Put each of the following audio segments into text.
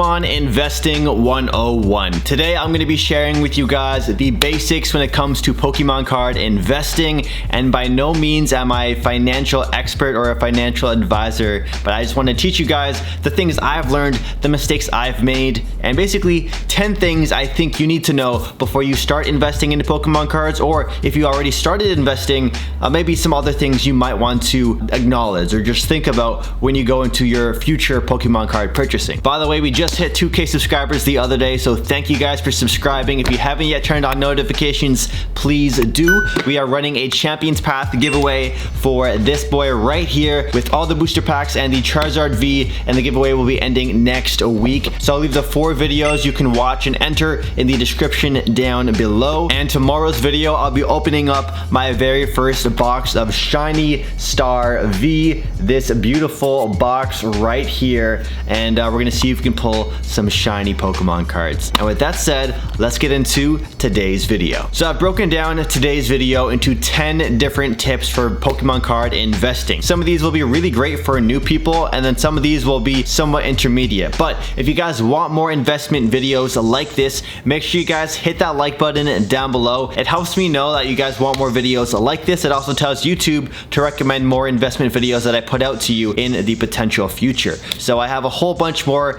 Pokemon Investing 101. Today I'm going to be sharing with you guys the basics when it comes to Pokemon card investing, and by no means am I a financial expert or a financial advisor, but I just want to teach you guys the things I've learned, the mistakes I've made, and basically 10 things I think you need to know before you start investing into Pokemon cards, or if you already started investing, maybe some other things you might want to acknowledge or just think about when you go into your future Pokemon card purchasing. By the way, we just hit 2K subscribers the other day, so thank you guys for subscribing. If you haven't yet turned on notifications, please do. We are running a Champions Path giveaway for this boy right here with all the booster packs and the Charizard V, and the giveaway will be ending next week. So I'll leave the 4 videos you can watch and enter in the description down below. And tomorrow's video, I'll be opening up my very first box of Shiny Star V, this beautiful box right here, and we're gonna see if we can pull some shiny Pokemon cards. And with that said, let's get into today's video. So I've broken down today's video into 10 different tips for Pokemon card investing. Some of these will be really great for new people, and then some of these will be somewhat intermediate. But if you guys want more investment videos like this, make sure you guys hit that like button down below. It helps me know that you guys want more videos like this. It also tells YouTube to recommend more investment videos that I put out to you in the potential future. So I have a whole bunch more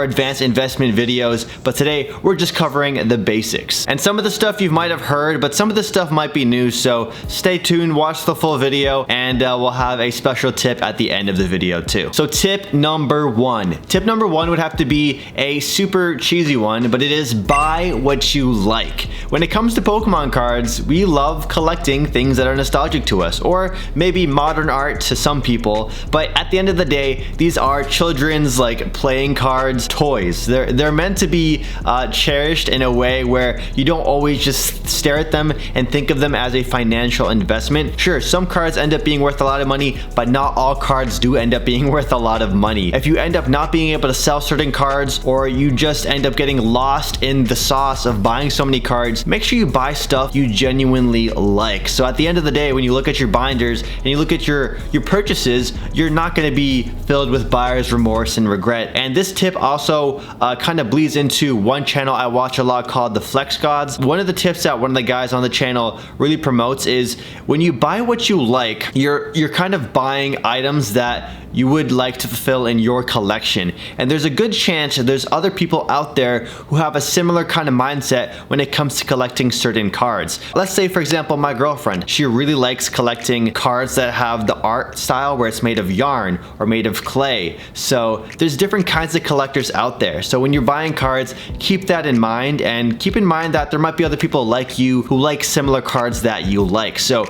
advanced investment videos, but today we're just covering the basics. And some of the stuff you might have heard, but some of the stuff might be new, so stay tuned, watch the full video, and we'll have a special tip at the end of the video too. So tip number 1. Tip number 1 would have to be a super cheesy one, but it is buy what you like. When it comes to Pokemon cards, we love collecting things that are nostalgic to us, or maybe modern art to some people, but at the end of the day, these are children's like playing cards, toys. They're meant to be cherished in a way where you don't always just stare at them and think of them as a financial investment. Sure, some cards end up being worth a lot of money, but not all cards do end up being worth a lot of money. If you end up not being able to sell certain cards, or you just end up getting lost in the sauce of buying so many cards, make sure you buy stuff you genuinely like. So at the end of the day, when you look at your binders and you look at your purchases, you're not going to be filled with buyer's remorse and regret. And this tip also kind of bleeds into one channel I watch a lot called the Flex Gods. One of the tips that one of the guys on the channel really promotes is when you buy what you like, you're kind of buying items that you would like to fulfill in your collection. And there's a good chance that there's other people out there who have a similar kind of mindset when it comes to collecting certain cards. Let's say, for example, my girlfriend, she really likes collecting cards that have the art style where it's made of yarn or made of clay. So there's different kinds of collectors out there. So when you're buying cards, keep that in mind, and keep in mind that there might be other people like you who like similar cards that you like. So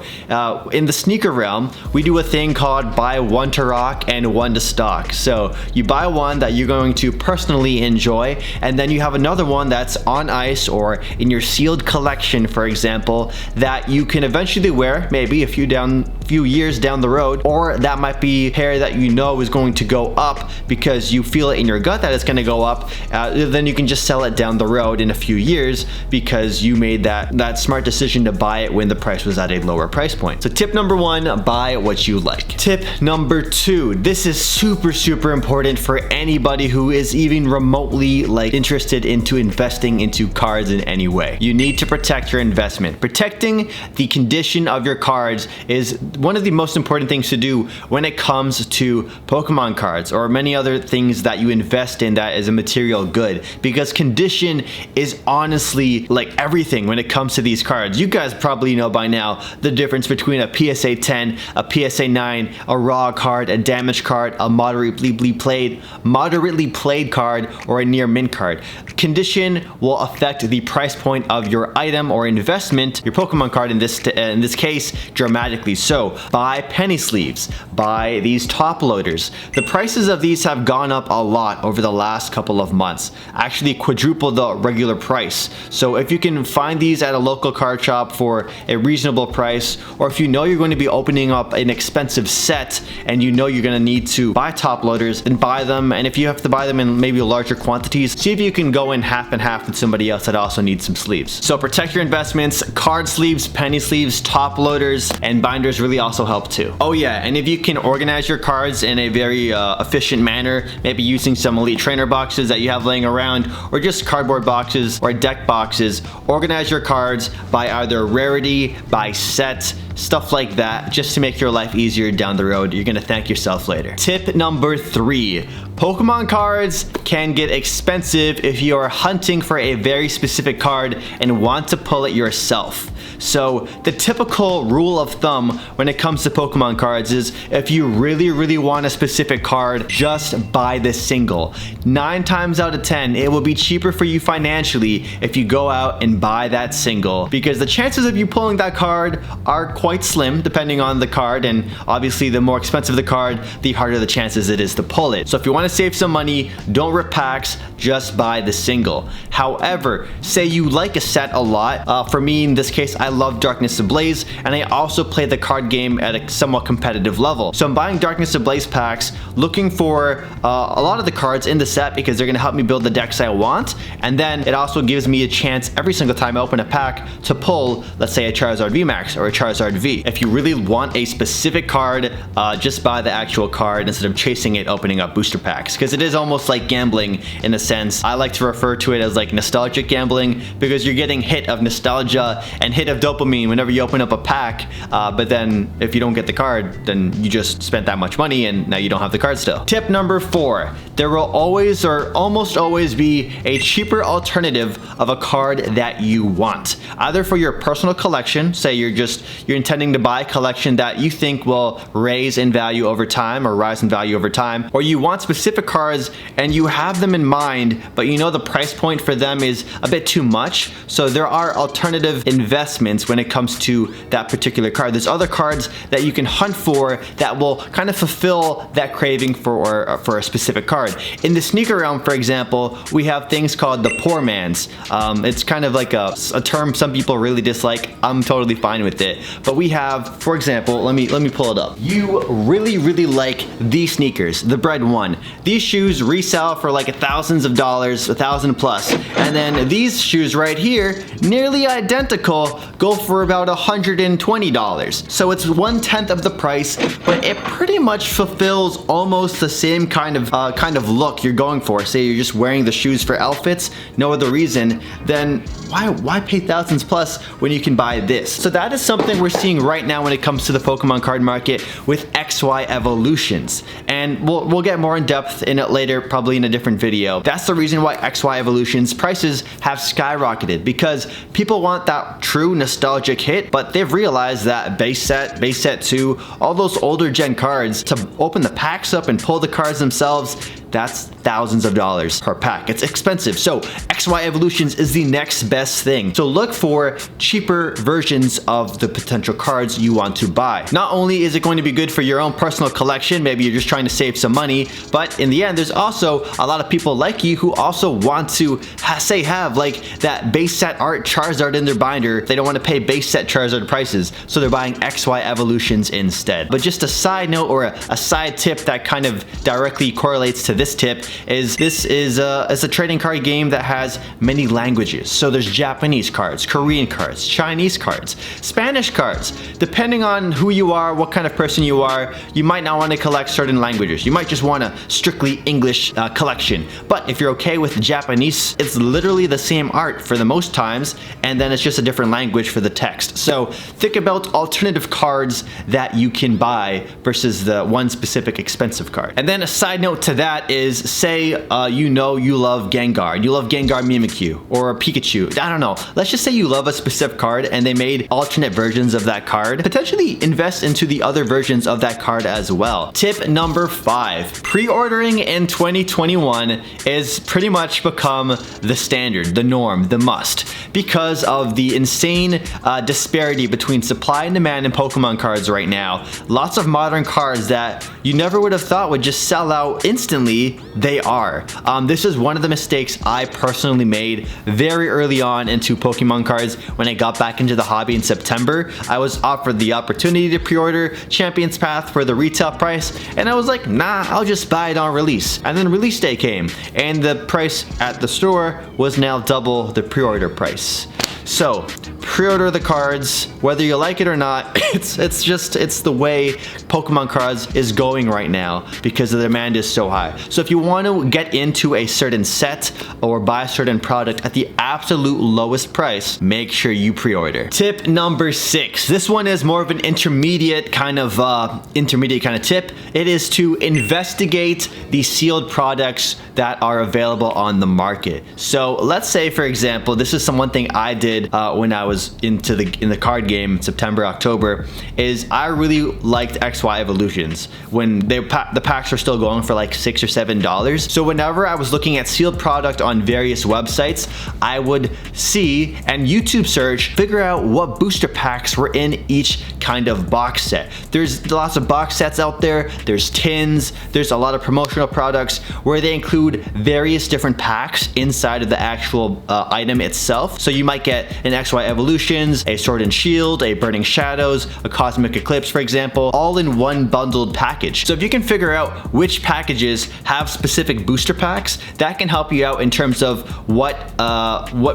in the sneaker realm, we do a thing called buy one to rock and one to stock. So you buy one that you're going to personally enjoy, and then you have another one that's on ice or in your sealed collection, for example, that you can eventually wear maybe a few years down the road, or that might be hair that you know is going to go up because you feel it in your gut that it's going to go up. Then you can just sell it down the road in a few years because you made that smart decision to buy it when the price was at a lower price point. So tip number 1, buy what you like. Tip number 2, this is super important for anybody who is even remotely interested into investing into cards in any way. You need to protect your investment. Protecting the condition of your cards is one of the most important things to do when it comes to Pokemon cards or many other things that you invest in that is a material good, because condition is honestly like everything when it comes to these cards. You guys probably know by now the difference between a PSA 10, a PSA 9, a raw card, a damaged card, a moderately played card, or a near mint card. Condition will affect the price point of your item or investment, your Pokemon card in this case, dramatically. So buy penny sleeves, buy these top loaders. The prices of these have gone up a lot over the last couple of months, actually quadruple the regular price. So if you can find these at a local card shop for a reasonable price, or if you know you're going to be opening up an expensive set and you know you're going to need to buy top loaders, and buy them. And if you have to buy them in maybe larger quantities, see if you can go go in half and half with somebody else that also needs some sleeves. So protect your investments. Card sleeves, penny sleeves, top loaders, and binders really also help too. Oh yeah, and if you can organize your cards in a very efficient manner, maybe using some elite trainer boxes that you have laying around, or just cardboard boxes or deck boxes, organize your cards by either rarity, by set, stuff like that, just to make your life easier down the road. You're gonna thank yourself later. Tip number 3, Pokemon cards can get expensive if you are hunting for a very specific card and want to pull it yourself. So the typical rule of thumb when it comes to Pokemon cards is if you really want a specific card, just buy the single. 9 times out of 10, it will be cheaper for you financially if you go out and buy that single, because the chances of you pulling that card are quite slim depending on the card, and obviously the more expensive the card, the harder the chances it is to pull it. So if you want to save some money, don't rip packs, just buy the single. However, say you like a set a lot. For me in this case, I love Darkness Ablaze, and I also play the card game at a somewhat competitive level. So I'm buying Darkness Ablaze packs, looking for a lot of the cards in the set because they're going to help me build the decks I want, and then it also gives me a chance every single time I open a pack to pull, let's say, a Charizard VMAX or a Charizard V. If you really want a specific card, just buy the actual card instead of chasing it opening up booster packs, because it is almost like gambling in a sense. I like to refer to it as like nostalgic gambling, because you're getting hit of nostalgia and hit of dopamine whenever you open up a pack, but then if you don't get the card, then you just spent that much money and now you don't have the card still. Tip number 4, there will always or almost always be a cheaper alternative of a card that you want, either for your personal collection. Say you're intending to buy a collection that you think will raise in value over time or rise in value over time, or you want specific cards and you have them in mind, but you know the price point for them is a bit too much. So there are alternative investments when it comes to that particular card. There's other cards that you can hunt for that will kind of fulfill that craving for a specific card. In the sneaker realm, for example, we have things called the poor man's. It's kind of like a term some people really dislike. I'm totally fine with it. But we have, for example, let me pull it up. You really like these sneakers, the Bread One. These shoes resell for like thousands of dollars, $1,000+, and then these shoes right here, nearly identical, go for about $120. So it's 1/10 of the price, but it pretty much fulfills almost the same kind of look you're going for. Say you're just wearing the shoes for outfits, no other reason, then why pay thousands plus when you can buy this? So that is something we're seeing right now when it comes to the Pokemon card market with XY Evolutions, and we'll get more in depth in it later, probably in a different video. That's the reason why XY Evolutions prices have skyrocketed, because people want that true nostalgic hit, but they've realized that base set 2, all those older gen cards, to open the packs up and pull the cards themselves, that's thousands of dollars per pack. It's expensive. So XY Evolutions is the next best thing. So look for cheaper versions of the potential cards you want to buy. Not only is it going to be good for your own personal collection, maybe you're just trying to save some money, but in the end, there's also a lot of people like you who also want to have like that base set art Charizard in their binder. They don't want to pay base set Charizard prices, so they're buying XY Evolutions instead. But just a side note, or a side tip that kind of directly correlates to this tip, is this is a trading card game that has many languages. So there's Japanese cards, Korean cards, Chinese cards, Spanish cards. Depending on who you are, what kind of person you are, you might not want to collect certain languages. You might just want a strictly English collection. But if you're okay with Japanese, it's literally the same art for the most times, and then it's just a different language for the text. So think about alternative cards that you can buy versus the one specific expensive card. And then a side note to that is, say you love Gengar, you love Gengar Mimikyu or Pikachu. I don't know. Let's just say you love a specific card and they made alternate versions of that card. Potentially invest into the other versions of that card as well. Tip number 5. Pre-ordering in 2021 is pretty much become the standard, the norm, the must, because of the insane disparity between supply and demand in Pokemon cards right now. Lots of modern cards that you never would have thought would just sell out instantly Genuinely, they are. This is one of the mistakes I personally made very early on into Pokemon cards. When I got back into the hobby in September, I was offered the opportunity to pre-order Champion's Path for the retail price, and I was like, nah, I'll just buy it on release. And then release day came, and the price at the store was now double the pre-order price. So pre-order the cards, whether you like it or not. It's the way Pokemon cards is going right now because the demand is so high. So if you want to get into a certain set or buy a certain product at the absolute lowest price, make sure you pre-order. Tip number 6. This one is more of an intermediate kind of tip. It is to investigate the sealed products that are available on the market. So let's say, for example, this is one thing I did when I was in the card game September, October, is I really liked XY Evolutions when the packs were still going for like $6 or $7. So whenever I was looking at sealed product on various websites, I would see and YouTube search, figure out what booster packs were in each kind of box set. There's lots of box sets out there, there's tins, there's a lot of promotional products where they include various different packs inside of the actual item itself. So you might get an XY Evolutions, a Sword and Shield, a Burning Shadows, a Cosmic Eclipse, for example, all in one bundled package. So if you can figure out which packages have specific booster packs, that can help you out in terms of what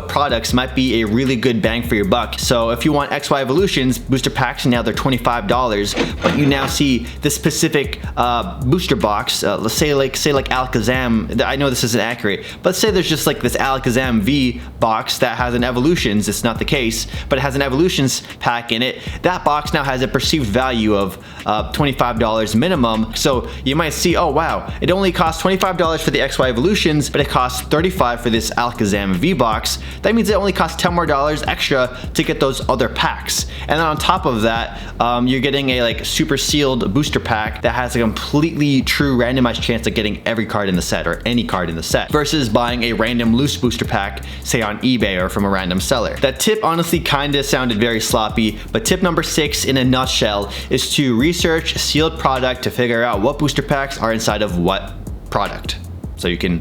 products might be a really good bang for your buck. So if you want XY Evolutions booster packs, and now they're $25, but you now see the specific booster box, let's say like Alakazam. I know this isn't accurate, but say there's just like this Alakazam V box that has an Evolutions. It's not the case, but it has an Evolutions pack in it. That box now has a perceived value of $25 minimum. So you might see, oh wow, it only costs $25 for the XY Evolutions, but it costs $35 for this Alakazam V box. That means it only costs $10 more extra to get those other packs. And then on top of that, you're getting a like super sealed booster pack that has a completely true randomized chance of getting every card in the set or any card in the set, versus buying a random loose booster pack, say on eBay or from a random seller. That tip honestly kind of sounded very sloppy, but tip number 6 in a nutshell is to research sealed product to figure out what booster packs are inside of what product, so you can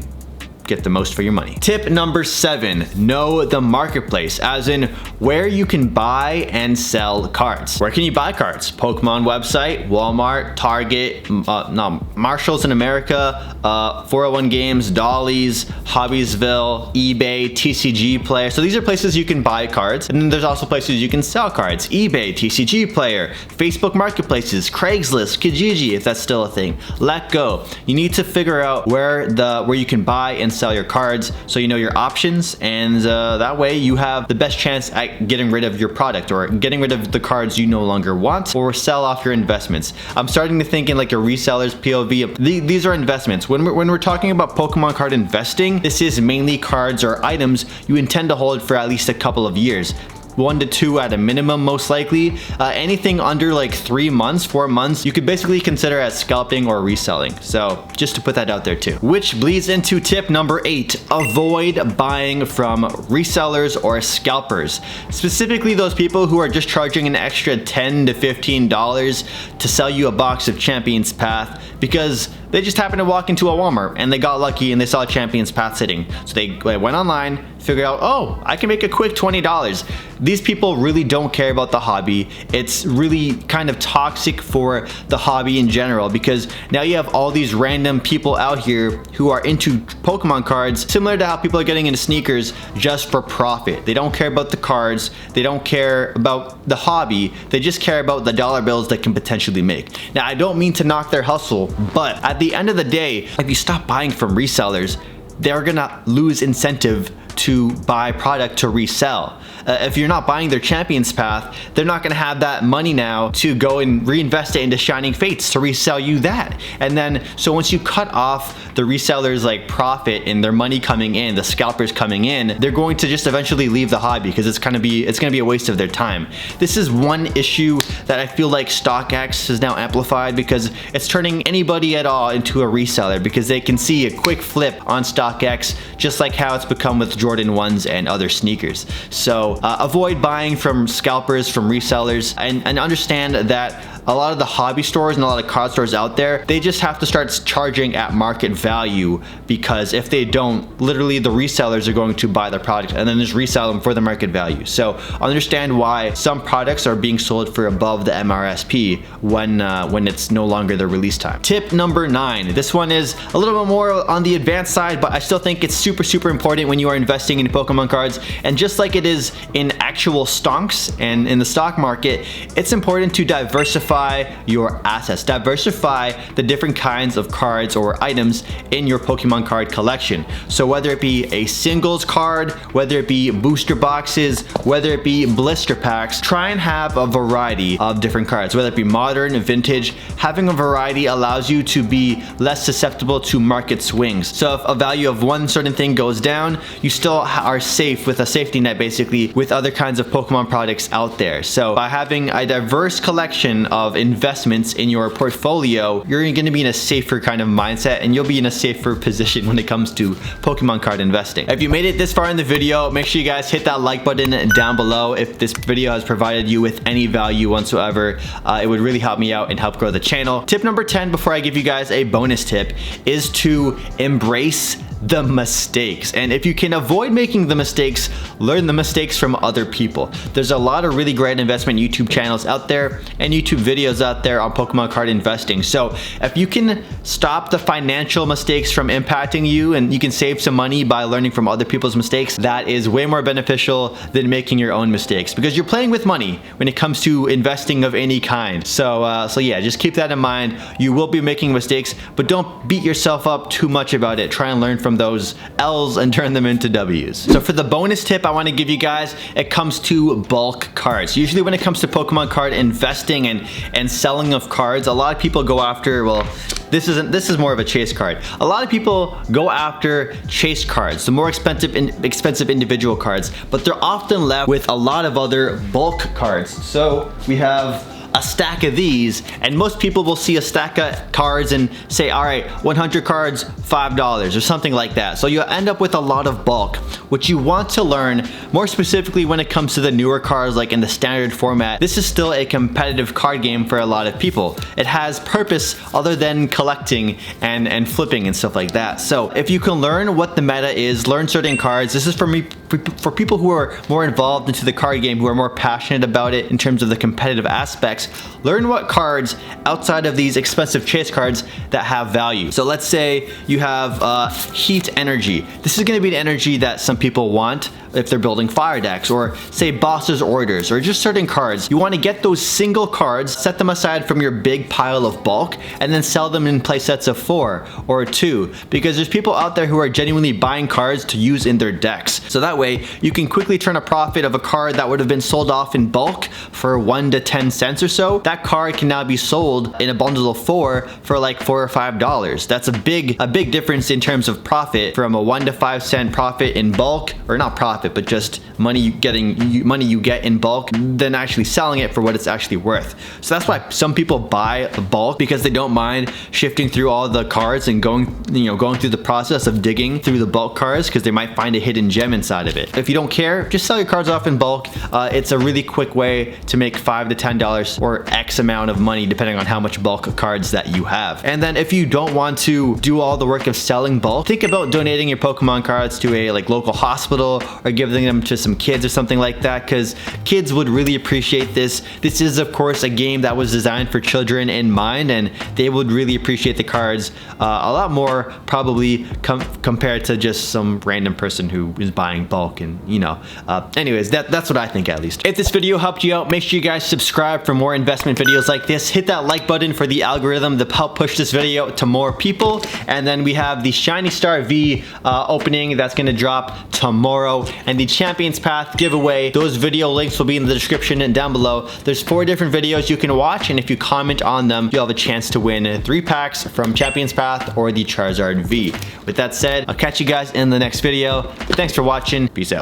get the most for your money. Tip number 7, know the marketplace, as in where you can buy and sell cards. Where can you buy cards? Pokemon website, Walmart, Target, Marshalls in America, 401 Games, Dolly's, Hobbiesville, eBay, TCG Player. So these are places you can buy cards, and then there's also places you can sell cards. eBay, TCG Player, Facebook Marketplaces, Craigslist, Kijiji, if that's still a thing. Let go. You need to figure out where you can buy and sell your cards, so you know your options, and that way you have the best chance at getting rid of your product or getting rid of the cards you no longer want, or sell off your investments. I'm starting to think in like a reseller's POV. These are investments. When we're talking about Pokemon card investing, this is mainly cards or items you intend to hold for at least a couple of years. 1 to 2 at a minimum, most likely. Anything under like 3 months, 4 months, you could basically consider as scalping or reselling. So just to put that out there too. Which bleeds into tip number 8, avoid buying from resellers or scalpers. Specifically those people who are just charging an extra $10 to $15 to sell you a box of Champion's Path because they just happened to walk into a Walmart and they got lucky and they saw a Champion's Path sitting. So they went online, figured out, oh, I can make a quick $20. These people really don't care about the hobby. It's really kind of toxic for the hobby in general, because now you have all these random people out here who are into Pokemon cards, similar to how people are getting into sneakers just for profit. They don't care about the cards. They don't care about the hobby. They just care about the dollar bills they can potentially make. Now, I don't mean to knock their hustle, but at the end of the day, if you stop buying from resellers, they're gonna lose incentive to buy product to resell. If you're not buying their Champion's Path, they're not going to have that money now to go and reinvest it into Shining Fates to resell you that. And then, so once you cut off the resellers like profit and their money coming in, the scalpers coming in, they're going to just eventually leave the hobby because it's going to be a waste of their time. This is one issue that I feel like StockX has now amplified, because it's turning anybody at all into a reseller because they can see a quick flip on StockX, just like how it's become with Jordan 1s and other sneakers. So avoid buying from scalpers, from resellers, and understand that a lot of the hobby stores and a lot of card stores out there, they just have to start charging at market value, because if they don't, literally the resellers are going to buy their product and then just resell them for the market value. So understand why some products are being sold for above the MRSP when it's no longer the release time. Tip number 9. This one is a little bit more on the advanced side, but I still think it's super important when you are investing in Pokemon cards. And just like it is in actual stonks and in the stock market, it's important to diversify your assets. Diversify the different kinds of cards or items in your Pokemon card collection. So whether it be a singles card, whether it be booster boxes, whether it be blister packs, try and have a variety of different cards, whether it be modern, vintage. Having a variety allows you to be less susceptible to market swings. So if a value of one certain thing goes down, you still are safe with a safety net, basically, with other kinds of Pokemon products out there. So by having a diverse collection of investments in your portfolio, you're going to be in a safer kind of mindset, and you'll be in a safer position when it comes to Pokemon card investing. If you made it this far in the video, make sure you guys hit that like button down below. If this video has provided you with any value whatsoever, it would really help me out and help grow the channel. Tip number 10, before I give you guys a bonus tip, is to embrace the mistakes. And if you can avoid making the mistakes, learn the mistakes from other people. There's a lot of really great investment YouTube channels out there and YouTube videos out there on Pokemon card investing. So if you can stop the financial mistakes from impacting you, and you can save some money by learning from other people's mistakes, that is way more beneficial than making your own mistakes, because you're playing with money when it comes to investing of any kind. So yeah, just keep that in mind. You will be making mistakes, but don't beat yourself up too much about it. Try and learn from those L's and turn them into W's. So for the bonus tip I want to give you guys, it comes to bulk cards. Usually when it comes to Pokemon card investing and selling of cards, a lot of people go after, well, this is more of a chase card. A lot of people go after chase cards, the more expensive individual cards, but they're often left with a lot of other bulk cards. So we have a stack of these, and most people will see a stack of cards and say, all right, 100 cards, $5 or something like that. So you'll end up with a lot of bulk. What you want to learn, more specifically when it comes to the newer cards, like in the standard format, this is still a competitive card game for a lot of people. It has purpose other than collecting and flipping and stuff like that. So if you can learn what the meta is, learn certain cards. This is for people who are more involved into the card game, who are more passionate about it in terms of the competitive aspects. Learn what cards outside of these expensive chase cards that have value. So let's say you have Heat Energy. This is going to be an energy that some people want if they're building fire decks, or say Boss's Orders, or just certain cards. You want to get those single cards, set them aside from your big pile of bulk, and then sell them in play sets of 4 or 2, because there's people out there who are genuinely buying cards to use in their decks. So that way you can quickly turn a profit of a card that would have been sold off in bulk for 1 to 10 cents or so. That card can now be sold in a bundle of 4 for like $4 or $5. That's a big difference in terms of profit, from a 1 to 5 cent profit in bulk, or not profit, but just money you get in bulk, than actually selling it for what it's actually worth. So that's why some people buy a bulk, because they don't mind shifting through all the cards and going through the process of digging through the bulk cards, because they might find a hidden gem inside of it. If you don't care, just sell your cards off in bulk. It's a really quick way to make $5 to $10 or X amount of money, depending on how much bulk cards that you have. And then if you don't want to do all the work of selling bulk, think about donating your Pokemon cards to a local hospital, or giving them to some kids or something like that, because kids would really appreciate this. This is, of course, a game that was designed for children in mind, and they would really appreciate the cards a lot more, probably, compared to just some random person who is buying bulk. And anyways, that's what I think, at least. If this video helped you out, make sure you guys subscribe for more investment videos like this. Hit that like button for the algorithm to help push this video to more people. And then we have the Shiny Star V opening that's going to drop tomorrow, and the Champions Path giveaway. Those video links will be in the description and down below. There's 4 different videos you can watch, and if you comment on them, you'll have a chance to win 3 packs from Champions Path or the Charizard V. With that said, I'll catch you guys in the next video. Thanks for watching. Peace out.